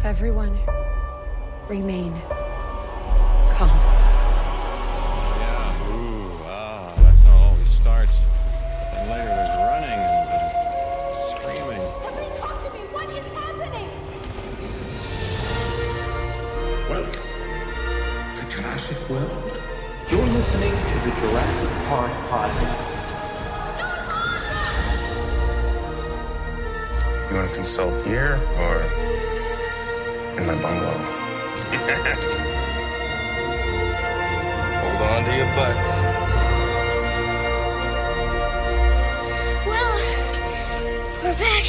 Everyone, remain calm. Yeah, that's how it always starts. But then later there's running and screaming. Somebody talk to me! What is happening? Welcome to Jurassic World. You're listening to the Jurassic Park Podcast. You want to consult here or in my bungalow? Hold on to your butts. Well, we're back.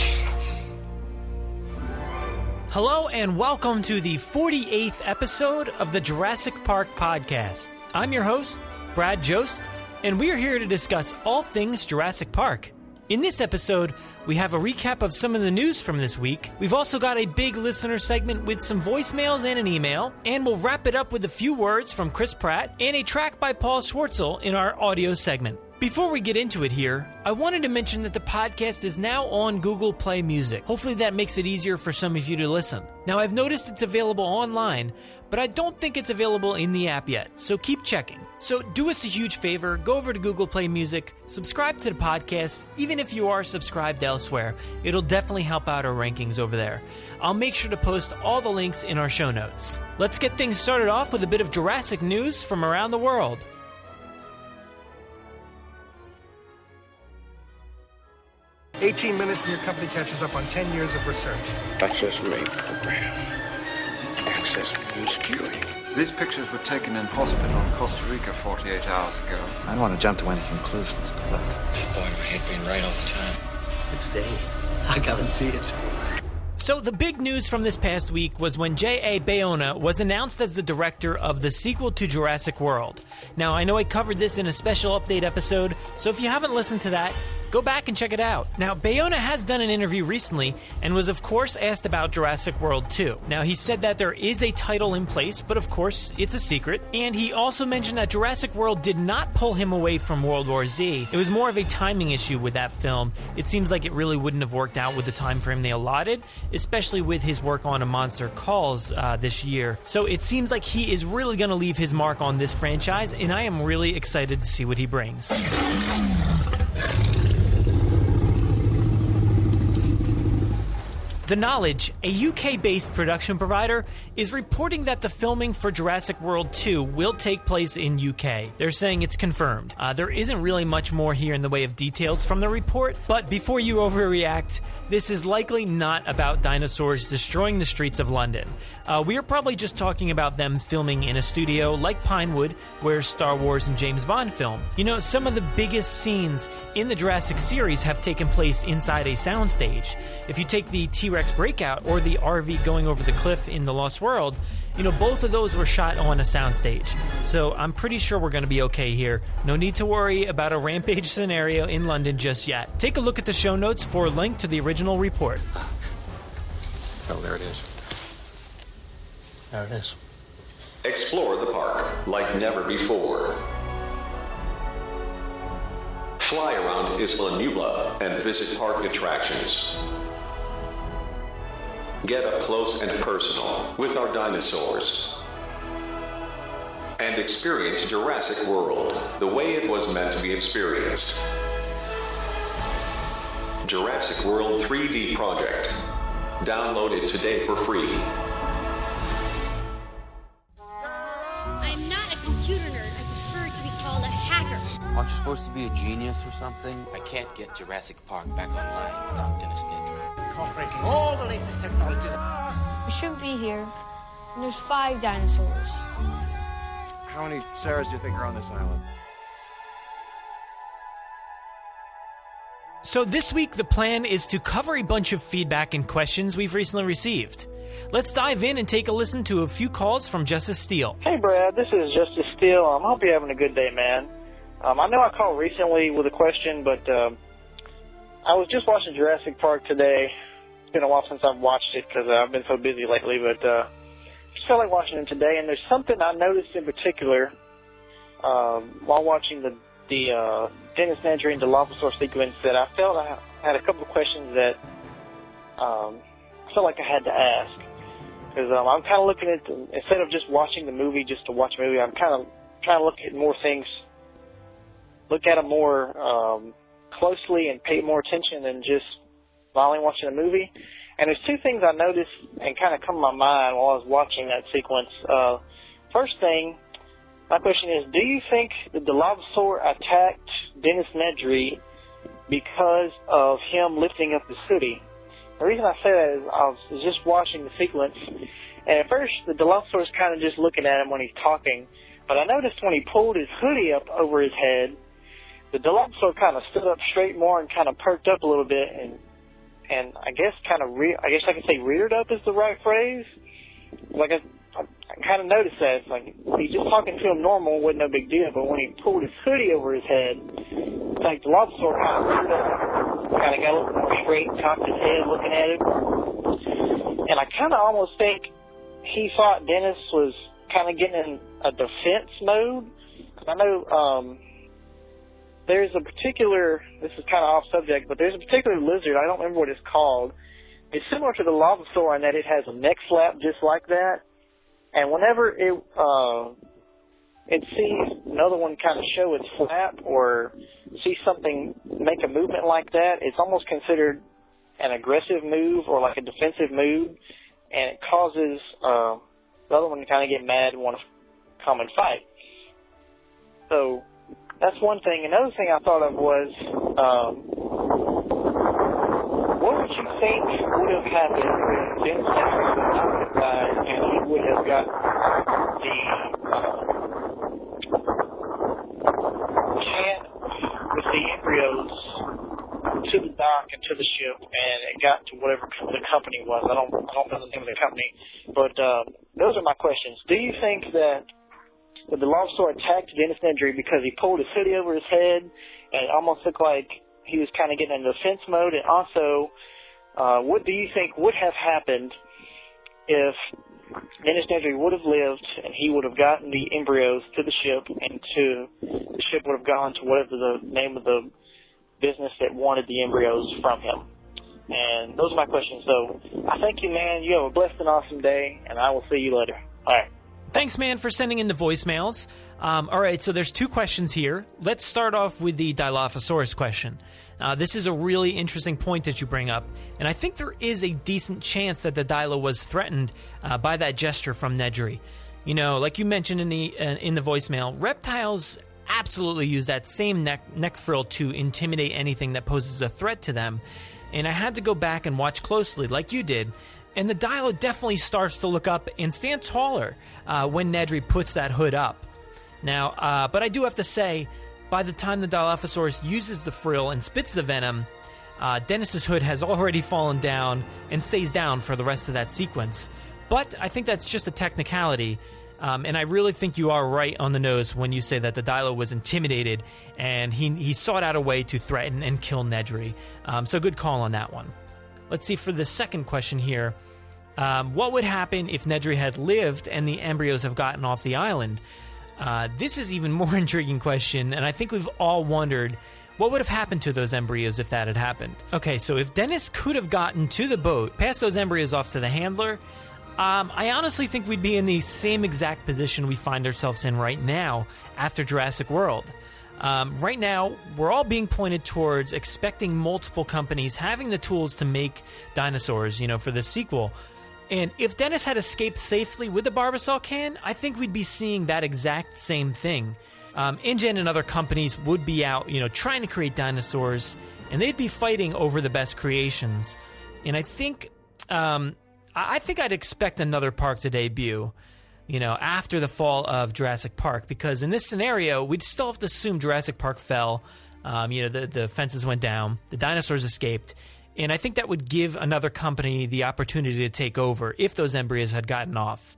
Hello and welcome to the 48th episode of the Jurassic Park Podcast. I'm your host, Brad Jost, and we are here to discuss all things Jurassic Park. In this episode, we have a recap of some of the news from this week. We've also got a big listener segment with some voicemails and an email, and we'll wrap it up with a few words from Chris Pratt and a track by Paul Swartzel in our audio segment. Before we get into it here, I wanted to mention that the podcast is now on Google Play Music. Hopefully that makes it easier for some of you to listen. Now, I've noticed it's available online, but I don't think it's available in the app yet, so keep checking. So do us a huge favor, go over to Google Play Music, subscribe to the podcast, even if you are subscribed elsewhere. It'll definitely help out our rankings over there. I'll make sure to post all the links in our show notes. Let's get things started off with a bit of Jurassic news from around the world. 18 minutes and your company catches up on 10 years of research. Access made program. Access new security. These pictures were taken in hospital in Costa Rica 48 hours ago. I don't want to jump to any conclusions, but look. Boy, do I hate being right all the time. Today, I guarantee it. So the big news from this past week was when J.A. Bayona was announced as the director of the sequel to Jurassic World. Now, I know I covered this in a special update episode, so if you haven't listened to that, go back and check it out. Now, Bayona has done an interview recently and was, of course, asked about Jurassic World 2. Now, he said that there is a title in place, but of course, it's a secret. And he also mentioned that Jurassic World did not pull him away from World War Z. It was more of a timing issue with that film. It seems like it really wouldn't have worked out with the time frame they allotted, especially with his work on A Monster Calls this year. So it seems like he is really going to leave his mark on this franchise, and I am really excited to see what he brings. The Knowledge, a UK-based production provider, is reporting that the filming for Jurassic World 2 will take place in UK. They're saying it's confirmed. There isn't really much more here in the way of details from the report, but before you overreact, this is likely not about dinosaurs destroying the streets of London. We are probably just talking about them filming in a studio like Pinewood, where Star Wars and James Bond film. You know, some of the biggest scenes in the Jurassic series have taken place inside a soundstage. If you take the T-Rex breakout or the RV going over the cliff in The Lost World, you know, both of those were shot on a soundstage. So I'm pretty sure we're going to be okay here. No need to worry about a rampage scenario in London just yet. Take a look at the show notes for a link to the original report. Oh, there it is. There it is. Explore the park like never before. Fly around Isla Nubla and visit park attractions. Get up close and personal with our dinosaurs. And experience Jurassic World the way it was meant to be experienced. Jurassic World 3D Project. Download it today for free. I'm not a computer nerd. I prefer to be called a hacker. Aren't you supposed to be a genius or something? I can't get Jurassic Park back online without Dennis Nedry. Incorporating all the latest technologies. We shouldn't be here. And there's 5 dinosaurs. How many Sarahs do you think are on this island? So this week, the plan is to cover a bunch of feedback and questions we've recently received. Let's dive in and take a listen to a few calls from Justice Steele. Hey, Brad, this is Justice Steele. I hope you're having a good day, man. I know I called recently with a question, but I was just watching Jurassic Park today. It's been a while since I've watched it because I've been so busy lately, but just felt like watching it today. And there's something I noticed in particular while watching the Dennis Nedry and Dilophosaurus sequence that I felt I had a couple of questions that I felt like I had to ask. Because I'm kind of looking at, instead of just watching the movie just to watch a movie, I'm kind of trying to look at more things, look at them more closely and pay more attention than just while watching a movie. And there's two things I noticed and kind of come to my mind while I was watching that sequence. First thing, my question is, do you think the Dilophosaur attacked Dennis Nedry because of him lifting up the hoodie? The reason I say that is I was just watching the sequence, and at first the Dilophosaur is kind of just looking at him when he's talking, but I noticed when he pulled his hoodie up over his head, the Dilophosaur kind of stood up straight more and kind of perked up a little bit, and I guess I guess I could say reared up is the right phrase. Like I kind of noticed that. It's like he's just talking to him normal, wasn't no big deal, but when he pulled his hoodie over his head, it's like the Dilophosaur kind of reared up, kind of got a little more straight, cocked his head looking at him. And I kind of almost think he thought Dennis was kind of getting in a defense mode. I know there's a particular, this is kind of off subject, but there's a particular lizard, I don't remember what it's called. It's similar to the Dilophosaur in that it has a neck flap just like that. And whenever it sees another one kind of show its flap or see something make a movement like that, it's almost considered an aggressive move or like a defensive move, and it causes the other one to kind of get mad and want to come and fight. So that's one thing. Another thing I thought of was, what would you think would have happened if Dennis Nedry would not have died and he would have got the can with the embryos to the dock and to the ship, and it got to whatever the company was. I don't know the name of the company, but those are my questions. Do you think that the Dilophosaur attacked Dennis Nedry because he pulled his hoodie over his head and it almost looked like he was kind of getting in defense mode? And also, what do you think would have happened if Dennis Nedry would have lived and he would have gotten the embryos to the ship and the ship would have gone to whatever the name of the business that wanted the embryos from him? And those are my questions. So I thank you, man. You have a blessed and awesome day, and I will see you later. All right. Thanks, man, for sending in the voicemails. All right, so there's two questions here. Let's start off with the Dilophosaurus question. This is a really interesting point that you bring up, and I think there is a decent chance that the Dilo was threatened by that gesture from Nedry. You know, like you mentioned in the voicemail, reptiles absolutely use that same neck frill to intimidate anything that poses a threat to them, and I had to go back and watch closely, like you did. And the Dilo definitely starts to look up and stand taller when Nedry puts that hood up. Now, but I do have to say, by the time the Dilophosaurus uses the frill and spits the venom, Dennis's hood has already fallen down and stays down for the rest of that sequence. But I think that's just a technicality, and I really think you are right on the nose when you say that the Dilo was intimidated and he sought out a way to threaten and kill Nedry. So good call on that one. Let's see, for the second question here, what would happen if Nedry had lived and the embryos have gotten off the island? This is even more intriguing question, and I think we've all wondered what would have happened to those embryos if that had happened. Okay, so if Dennis could have gotten to the boat, passed those embryos off to the handler, I honestly think we'd be in the same exact position we find ourselves in right now after Jurassic World. Right now, we're all being pointed towards expecting multiple companies having the tools to make dinosaurs, for the sequel. And if Dennis had escaped safely with the Barbasol can, I think we'd be seeing that exact same thing. InGen and other companies would be out, trying to create dinosaurs, and they'd be fighting over the best creations. And I think I'd expect another park to debut, after the fall of Jurassic Park, because in this scenario, we'd still have to assume Jurassic Park fell, the fences went down, the dinosaurs escaped, and I think that would give another company the opportunity to take over if those embryos had gotten off.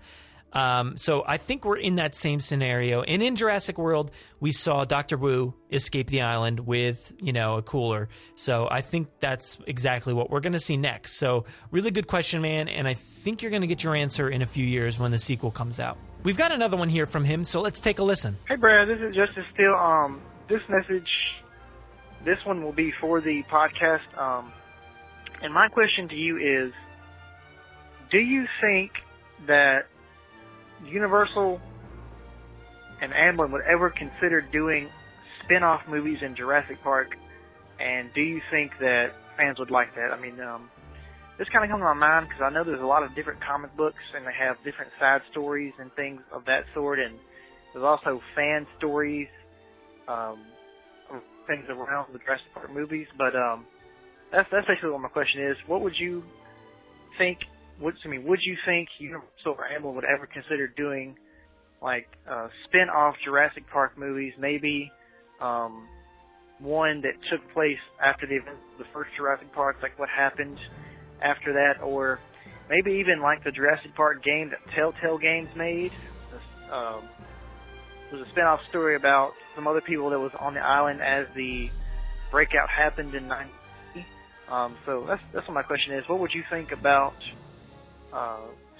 So I think we're in that same scenario. And in Jurassic World, we saw Dr. Wu escape the island with, a cooler. So I think that's exactly what we're going to see next. So really good question, man. And I think you're going to get your answer in a few years when the sequel comes out. We've got another one here from him, so let's take a listen. Hey, Brad, this is Justice Steele. This message, this one will be for the podcast. And my question to you is, do you think that Universal and Amblin would ever consider doing spin-off movies in Jurassic Park, and do you think that fans would like that? I mean, this kind of comes to my mind because I know there's a lot of different comic books, and they have different side stories and things of that sort, and there's also fan stories, things around the Jurassic Park movies. But that's basically what my question is. What would you think? Would you think Universal or Amblin would ever consider doing like spin-off Jurassic Park movies? Maybe one that took place after the events of the first Jurassic Park, like what happened after that, or maybe even like the Jurassic Park game that Telltale Games made. There's a spin-off story about some other people that was on the island as the breakout happened in 1990. So that's what my question is. What would you think about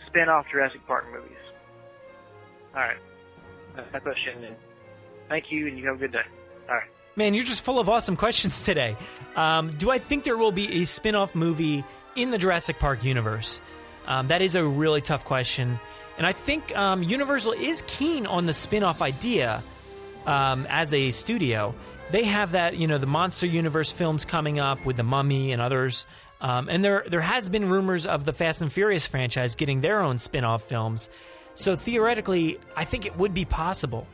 spin-off Jurassic Park movies? All right. That's my question. Thank you, and you have a good day. All right. Man, you're just full of awesome questions today. Do I think there will be a spin-off movie in the Jurassic Park universe? That is a really tough question. And I think Universal is keen on the spin-off idea as a studio. They have that, the Monster Universe films coming up with The Mummy and others. And there has been rumors of the Fast and Furious franchise getting their own spin-off films. So theoretically, I think it would be possible.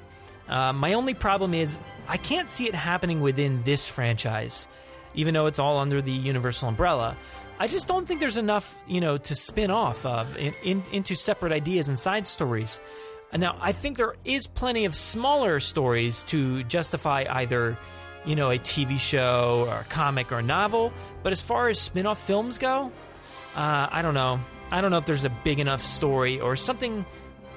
My only problem is I can't see it happening within this franchise, even though it's all under the Universal umbrella. I just don't think there's enough, to spin off of into separate ideas and side stories. Now, I think there is plenty of smaller stories to justify either, a TV show or a comic or a novel. But as far as spin-off films go, I don't know. I don't know if there's a big enough story or something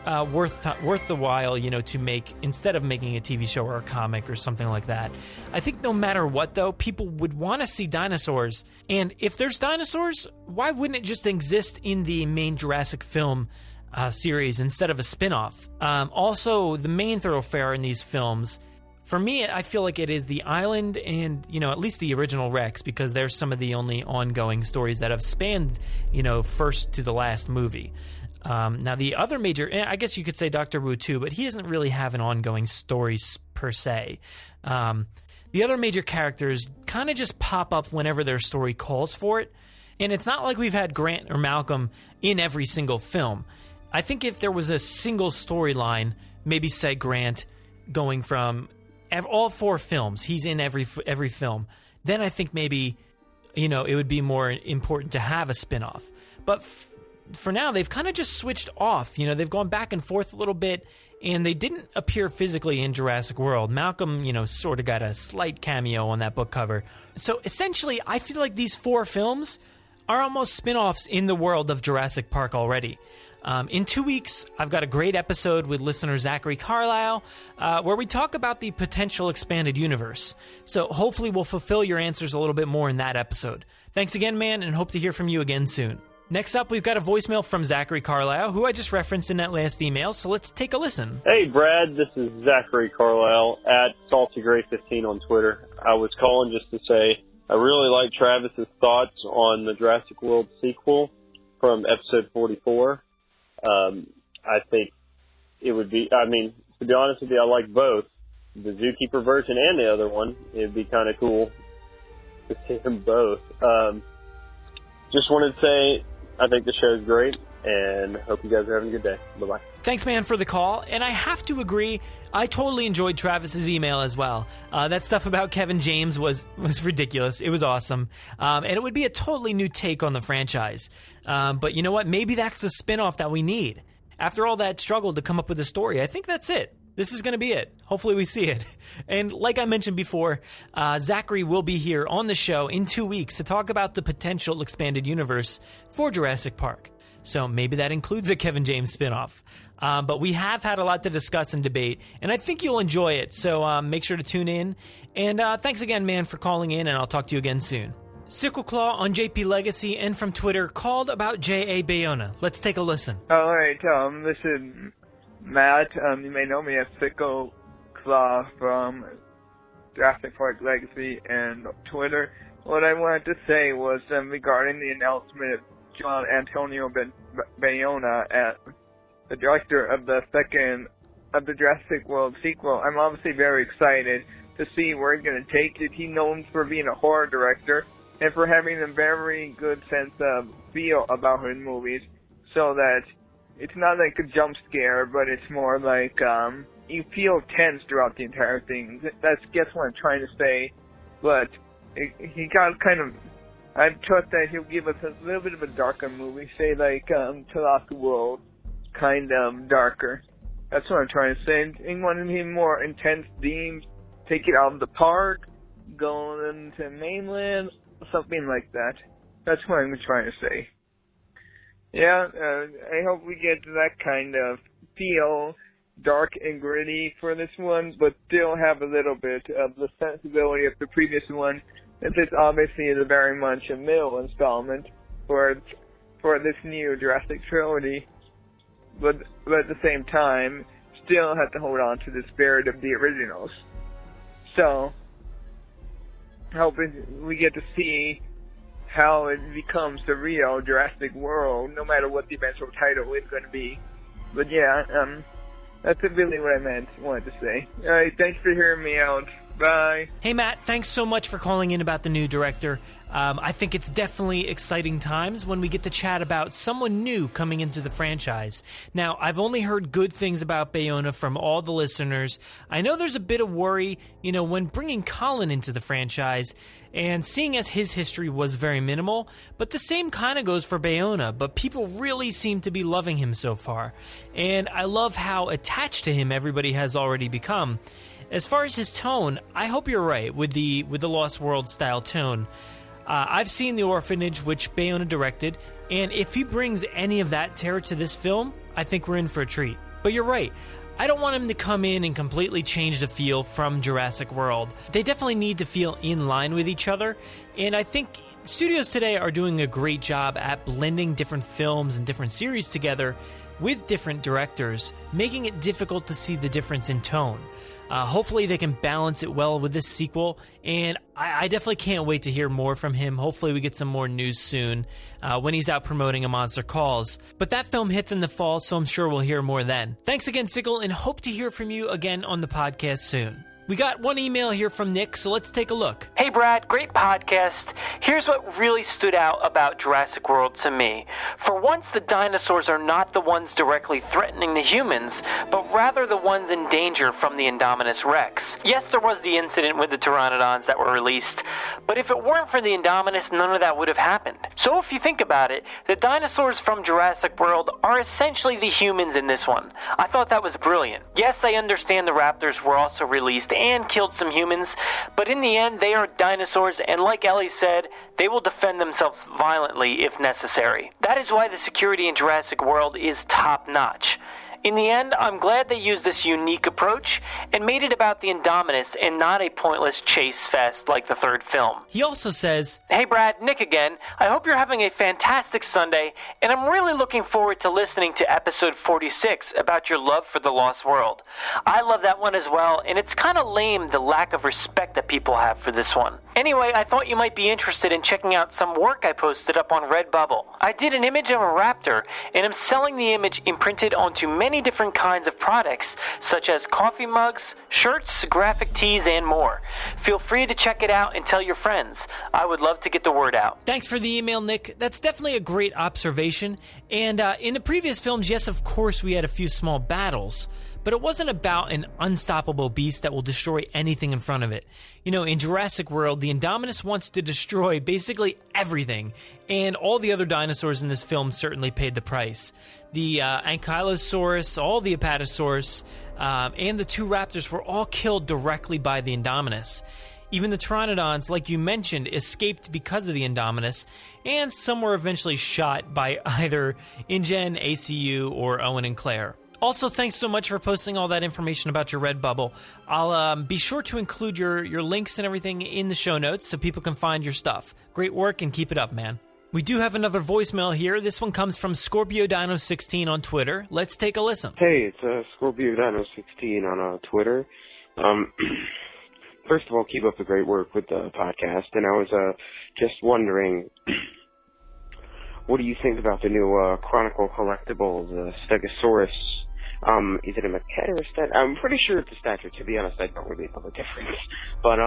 worth the while, to make, instead of making a TV show or a comic or something like that. I think no matter what, though, people would want to see dinosaurs. And if there's dinosaurs, why wouldn't it just exist in the main Jurassic film series instead of a spin-off? Also, the main thoroughfare in these films, for me, I feel like it is the island and, at least the original Rex, because they're some of the only ongoing stories that have spanned, first to the last movie. Now, the other major, I guess you could say Dr. Wu too, but he doesn't really have an ongoing story per se. The other major characters kind of just pop up whenever their story calls for it. And it's not like we've had Grant or Malcolm in every single film. I think if there was a single storyline, maybe say Grant going from all 4 films, he's in every film, then I think maybe, it would be more important to have a spinoff. But for now, they've kind of just switched off. They've gone back and forth a little bit, and they didn't appear physically in Jurassic World. Malcolm, sort of got a slight cameo on that book cover. So essentially, I feel like these 4 films are almost spin-offs in the world of Jurassic Park already. In 2 weeks, I've got a great episode with listener Zachary Carlisle where we talk about the potential expanded universe. So hopefully we'll fulfill your answers a little bit more in that episode. Thanks again, man, and hope to hear from you again soon. Next up, we've got a voicemail from Zachary Carlisle, who I just referenced in that last email, so let's take a listen. Hey, Brad, this is Zachary Carlisle at SaltyGray15 on Twitter. I was calling just to say I really like Travis's thoughts on the Jurassic World sequel from episode 44. I think it would be, to be honest with you, I like both, the Zookeeper version and the other one. It'd be kind of cool to see them both. Just wanted to say, I think the show's great, and hope you guys are having a good day. Bye-bye. Thanks, man, for the call. And I have to agree, I totally enjoyed Travis's email as well. That stuff about Kevin James was ridiculous. It was awesome. And it would be a totally new take on the franchise. But you know what? Maybe that's the spinoff that we need. After all that struggle to come up with a story, I think that's it. This is going to be it. Hopefully we see it. And like I mentioned before, Zachary will be here on the show in 2 weeks to talk about the potential expanded universe for Jurassic Park. So maybe that includes a Kevin James spinoff. But we have had a lot to discuss and debate, and I think you'll enjoy it. So make sure to tune in. And thanks again, man, for calling in, and I'll talk to you again soon. Sickle Claw on JP Legacy and from Twitter called about J.A. Bayona. Let's take a listen. All right, this is Matt. You may know me as Sickle Claw from Jurassic Park Legacy and Twitter. What I wanted to say was regarding the announcement of John Antonio Bayona the director of the Jurassic World sequel, I'm obviously very excited to see where he's going to take it. He's known for being a horror director and for having a very good sense of feel about his movies, so that it's not like a jump scare, but it's more like you feel tense throughout the entire thing. That's what I'm trying to say. But he got kind of, I trust that he'll give us a little bit of a darker movie, say like Jurassic World, kind of darker. That's what I'm trying to say. He wanted him more intense themes, take it out of the park, go into mainland, something like that. That's what I'm trying to say. Yeah, I hope we get that kind of feel, dark and gritty for this one, but still have a little bit of the sensibility of the previous one. And this obviously is very much a middle installment for this new Jurassic trilogy, but at the same time, still have to hold on to the spirit of the originals. So, hoping we get to see how it becomes the real Jurassic World, no matter what the eventual title is going to be. But yeah, that's really what I wanted to say. Alright, thanks for hearing me out. Bye. Hey Matt, thanks so much for calling in about the new director. I think it's definitely exciting times when we get to chat about someone new coming into the franchise. Now, I've only heard good things about Bayona from all the listeners. I know there's a bit of worry, when bringing Colin into the franchise, and seeing as his history was very minimal, but the same kind of goes for Bayona, but people really seem to be loving him so far. And I love how attached to him everybody has already become. As far as his tone, I hope you're right with the Lost World style tone. I've seen The Orphanage, which Bayona directed, and if he brings any of that terror to this film, I think we're in for a treat. But you're right, I don't want him to come in and completely change the feel from Jurassic World. They definitely need to feel in line with each other, and I think studios today are doing a great job at blending different films and different series together with different directors, making it difficult to see the difference in tone. Hopefully they can balance it well with this sequel, and I definitely can't wait to hear more from him. Hopefully we get some more news soon when he's out promoting A Monster Calls. But that film hits in the fall, so I'm sure we'll hear more then. Thanks again, Sickle, and hope to hear from you again on the podcast soon. We got one email here from Nick, so let's take a look. Hey Brad, great podcast. Here's what really stood out about Jurassic World to me. For once, the dinosaurs are not the ones directly threatening the humans, but rather the ones in danger from the Indominus Rex. Yes, there was the incident with the pteranodons that were released, but if it weren't for the Indominus, none of that would have happened. So if you think about it, the dinosaurs from Jurassic World are essentially the humans in this one. I thought that was brilliant. Yes, I understand the raptors were also released and killed some humans, but in the end they are dinosaurs, and like Ellie said, they will defend themselves violently if necessary. That is why the security in Jurassic World is top-notch. In the end, I'm glad they used this unique approach and made it about the Indominus and not a pointless chase fest like the third film. He also says, Hey Brad, Nick again. I hope you're having a fantastic Sunday, and I'm really looking forward to listening to episode 46 about your love for The Lost World. I love that one as well, and it's kind of lame the lack of respect that people have for this one. Anyway, I thought you might be interested in checking out some work I posted up on Redbubble. I did an image of a raptor, and I'm selling the image imprinted onto many different kinds of products, such as coffee mugs, shirts, graphic tees, and more. Feel free to check it out and tell your friends. I would love to get the word out. Thanks for the email, Nick. That's definitely a great observation. And in the previous films, yes, of course, we had a few small battles, but it wasn't about an unstoppable beast that will destroy anything in front of it. In Jurassic World, the Indominus wants to destroy basically everything, and all the other dinosaurs in this film certainly paid the price. The Ankylosaurus, all the Apatosaurus, and the two raptors were all killed directly by the Indominus. Even the Pteranodons, like you mentioned, escaped because of the Indominus, and some were eventually shot by either InGen, ACU, or Owen and Claire. Also, thanks so much for posting all that information about your Redbubble. I'll be sure to include your links and everything in the show notes so people can find your stuff. Great work, and keep it up, man. We do have another voicemail here. This one comes from ScorpioDino16 on Twitter. Let's take a listen. Hey, it's ScorpioDino16 on Twitter. First of all, keep up the great work with the podcast. And I was just wondering, what do you think about the new Chronicle collectibles, Stegosaurus? Is it a maquette or a statue? I'm pretty sure it's a statue. To be honest, I don't really know the difference. But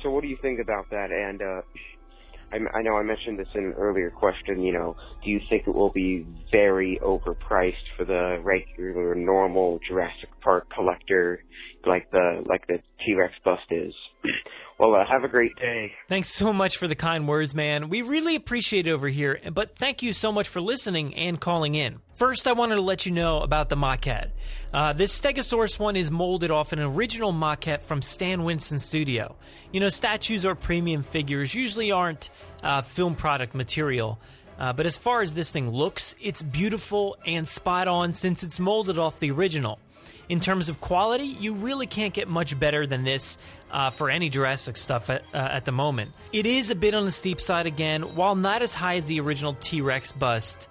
so what do you think about that? And I know I mentioned this in an earlier question. You know, do you think it will be very overpriced for the regular, normal Jurassic Park collector, like the T-Rex bust is? Well, have a great day. Thanks so much for the kind words, man. We really appreciate it over here, but thank you so much for listening and calling in. First, I wanted to let you know about the maquette. This Stegosaurus one is molded off an original maquette from Stan Winston's studio. You know, statues or premium figures usually aren't film product material, but as far as this thing looks, it's beautiful and spot on since it's molded off the original. In terms of quality, you really can't get much better than this for any Jurassic stuff at the moment. It is a bit on the steep side again, while not as high as the original T-Rex bust.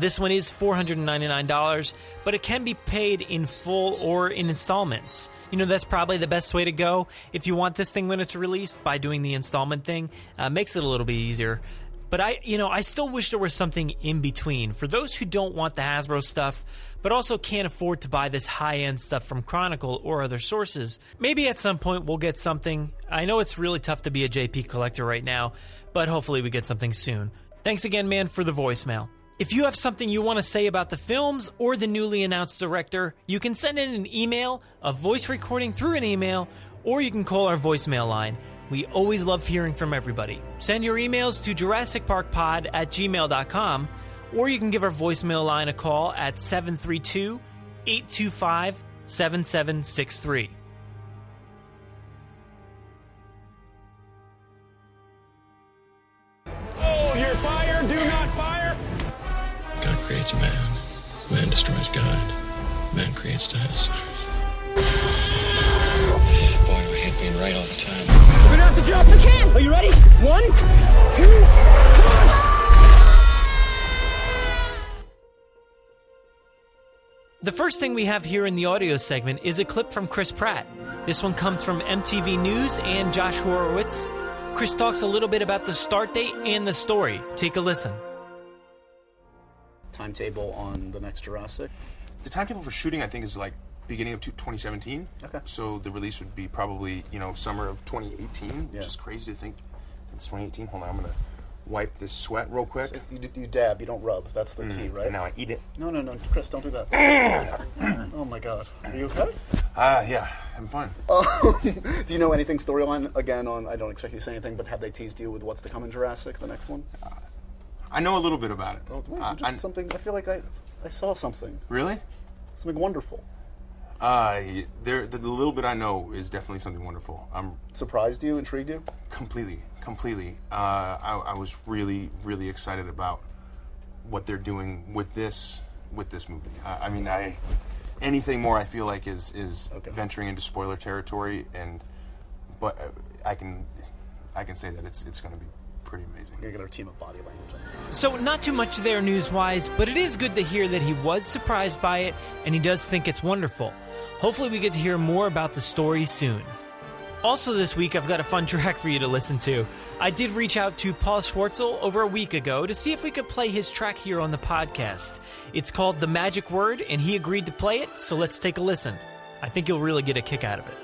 This one is $499, but it can be paid in full or in installments. You know, that's probably the best way to go if you want this thing when it's released, by doing the installment thing. Makes it a little bit easier. But I still wish there was something in between for those who don't want the Hasbro stuff, but also can't afford to buy this high-end stuff from Chronicle or other sources. Maybe at some point we'll get something. I know it's really tough to be a JP collector right now, but hopefully we get something soon. Thanks again, man, for the voicemail. If you have something you want to say about the films or the newly announced director, you can send in an email, a voice recording through an email, or you can call our voicemail line. We always love hearing from everybody. Send your emails to JurassicParkPod@gmail.com, or you can give our voicemail line a call at 732-825-7763. Oh, hear fire, do not fire! God creates man. Man destroys God. Man creates dinosaurs. Boy, do I hate being right all the time. We're gonna have to jump! We can! Are you ready? 1, 2, 1! The first thing we have here in the audio segment is a clip from Chris Pratt. This one comes from MTV News and Josh Horowitz. Chris talks a little bit about the start date and the story. Take a listen. Timetable on the next Jurassic? The timetable for shooting, I think, is like beginning of 2017. Okay. So the release would be probably, summer of 2018, which is crazy to think it's 2018. Hold on, I'm going to wipe this sweat real quick. You dab, you don't rub. That's the key, right? And now I eat it. No, Chris, don't do that. Oh my God. Are you okay? Yeah, I'm fine. Do you know anything storyline, again, on, I don't expect you to say anything, but have they teased you with what's to come in Jurassic, the next one? I know a little bit about it. Something, I feel like I saw something. Really? Something wonderful. The little bit I know is definitely something wonderful. Surprised you, intrigued you? Completely. I was really, really excited about what they're doing with this movie. Anything more I feel like is venturing into spoiler territory, but I can say that it's going to be pretty amazing. We're going to get our team of body language on this. So not too much there news-wise, but it is good to hear that he was surprised by it, and he does think it's wonderful. Hopefully we get to hear more about the story soon. Also this week, I've got a fun track for you to listen to. I did reach out to Paul Swartzel over a week ago to see if we could play his track here on the podcast. It's called The Magic Word, and he agreed to play it, so let's take a listen. I think you'll really get a kick out of it.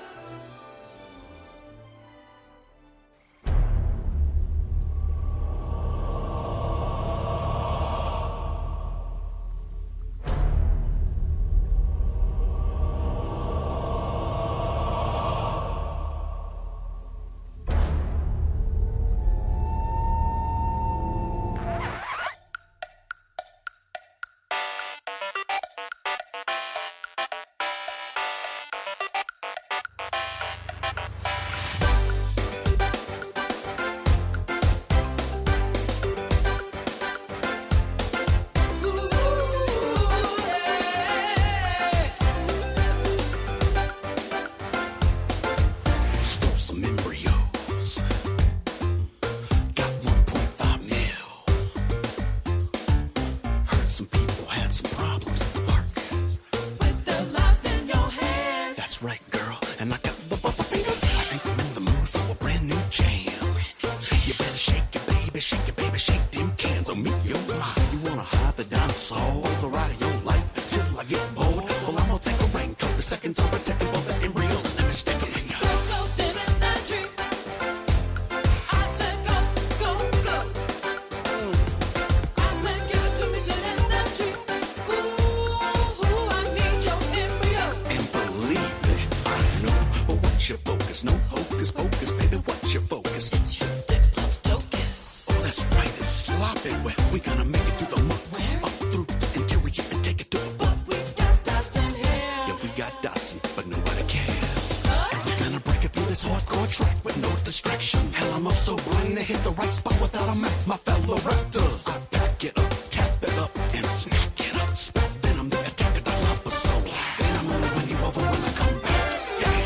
it up and snack it up. Spit venom, the attack of the lump of soul. Then I'm gonna run you over when I come back. Yeah,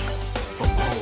for more.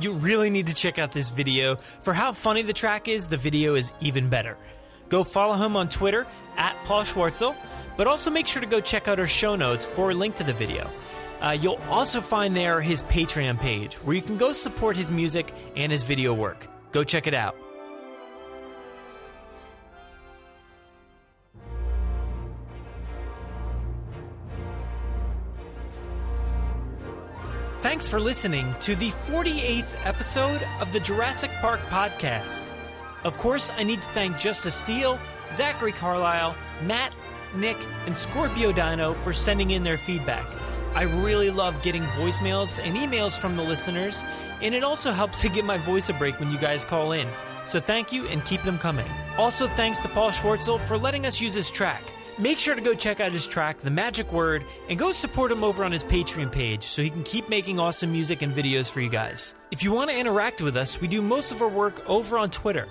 You really need to check out this video. For how funny the track is, the video is even better. Go follow him on Twitter, @Paul Swartzel, but also make sure to go check out our show notes for a link to the video. You'll also find there his Patreon page, where you can go support his music and his video work. Go check it out. Thanks for listening to the 48th episode of the Jurassic Park Podcast. Of course, I need to thank Justice Steele, Zachary Carlisle, Matt, Nick, and Scorpio Dino for sending in their feedback. I really love getting voicemails and emails from the listeners, and it also helps to give my voice a break when you guys call in. So thank you and keep them coming. Also thanks to Paul Swartzel for letting us use his track. Make sure to go check out his track, The Magic Word, and go support him over on his Patreon page so he can keep making awesome music and videos for you guys. If you want to interact with us, we do most of our work over on Twitter,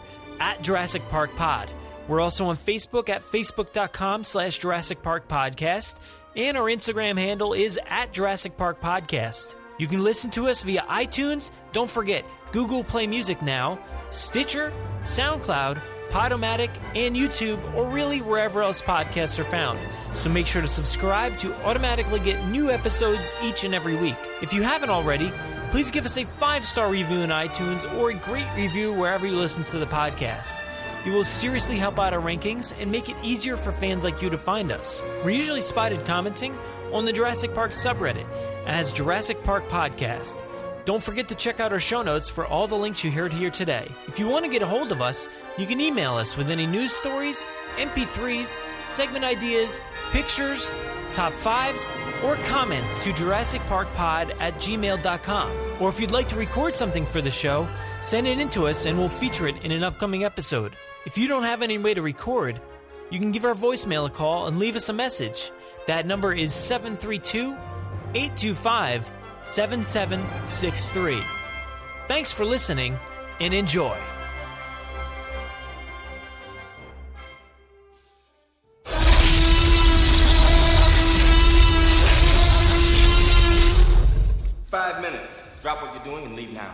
@Jurassic Park Pod. We're also on Facebook at facebook.com/Jurassic Park Podcast, and our Instagram handle is @Jurassic Park Podcast. You can listen to us via iTunes, don't forget, Google Play Music now, Stitcher, SoundCloud, Podomatic, and YouTube, or really wherever else podcasts are found. So make sure to subscribe to automatically get new episodes each and every week. If you haven't already, please give us a 5-star review in iTunes or a great review wherever you listen to the podcast. You will seriously help out our rankings and make it easier for fans like you to find us. We're usually spotted commenting on the Jurassic Park subreddit as Jurassic Park Podcast. Don't forget to check out our show notes for all the links you heard here today. If you want to get a hold of us, you can email us with any news stories, MP3s, segment ideas, pictures, top 5s, or comments to JurassicParkPod@gmail.com. Or if you'd like to record something for the show, send it in to us and we'll feature it in an upcoming episode. If you don't have any way to record, you can give our voicemail a call and leave us a message. That number is 732-825-7763. Thanks for listening and enjoy. $5 minutes. Drop what you're doing and leave now.